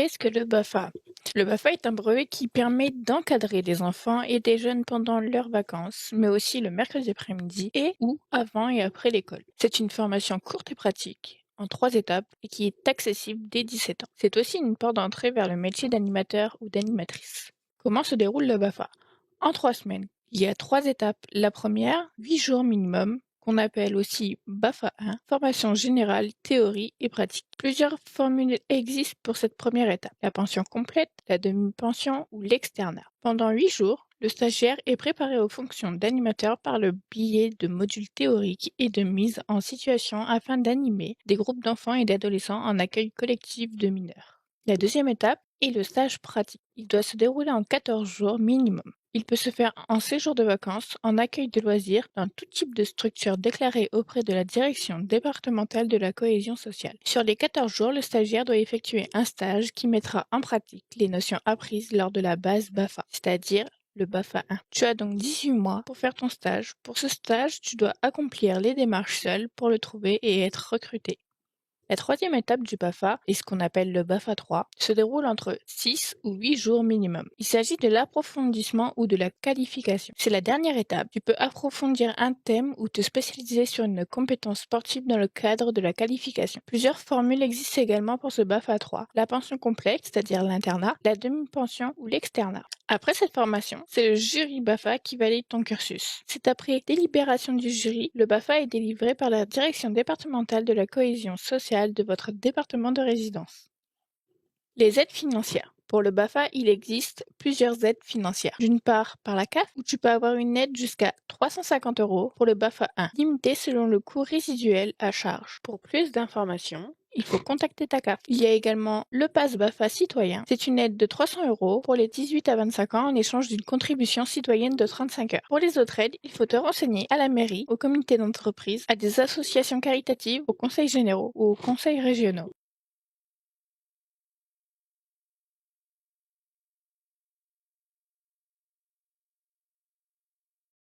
Qu'est-ce que le BAFA? Le BAFA est un brevet qui permet d'encadrer des enfants et des jeunes pendant leurs vacances, mais aussi le mercredi après-midi et ou avant et après l'école. C'est une formation courte et pratique, en 3 étapes, et qui est accessible dès 17 ans. C'est aussi une porte d'entrée vers le métier d'animateur ou d'animatrice. Comment se déroule le BAFA? En 3 semaines. Il y a 3 étapes. La première, 8 jours minimum, qu'on appelle aussi BAFA 1, formation générale, théorie et pratique. Plusieurs formules existent pour cette première étape, la pension complète, la demi-pension ou l'externat. Pendant 8 jours, le stagiaire est préparé aux fonctions d'animateur par le biais de modules théoriques et de mise en situation afin d'animer des groupes d'enfants et d'adolescents en accueil collectif de mineurs. La deuxième étape est le stage pratique. Il doit se dérouler en 14 jours minimum. Il peut se faire en séjour de vacances, en accueil de loisirs, dans tout type de structure déclarée auprès de la direction départementale de la cohésion sociale. Sur les 14 jours, le stagiaire doit effectuer un stage qui mettra en pratique les notions apprises lors de la base BAFA, c'est-à-dire le BAFA 1. Tu as donc 18 mois pour faire ton stage. Pour ce stage, tu dois accomplir les démarches seul pour le trouver et être recruté. La troisième étape du BAFA, et ce qu'on appelle le BAFA 3, se déroule entre 6 ou 8 jours minimum. Il s'agit de l'approfondissement ou de la qualification. C'est la dernière étape. Tu peux approfondir un thème ou te spécialiser sur une compétence sportive dans le cadre de la qualification. Plusieurs formules existent également pour ce BAFA 3. La pension complète, c'est-à-dire l'internat, la demi-pension ou l'externat. Après cette formation, c'est le jury BAFA qui valide ton cursus. C'est après délibération du jury, le BAFA est délivré par la direction départementale de la cohésion sociale de votre département de résidence. Les aides financières. Pour le BAFA, il existe plusieurs aides financières. D'une part, par la CAF, où tu peux avoir une aide jusqu'à 350 € pour le BAFA 1, limitée selon le coût résiduel à charge. Pour plus d'informations, il faut contacter ta CAF. Il y a également le Pass BAFA citoyen. C'est une aide de 300 € pour les 18 à 25 ans en échange d'une contribution citoyenne de 35 heures. Pour les autres aides, il faut te renseigner à la mairie, au comité d'entreprise, à des associations caritatives, aux conseils généraux ou aux conseils régionaux.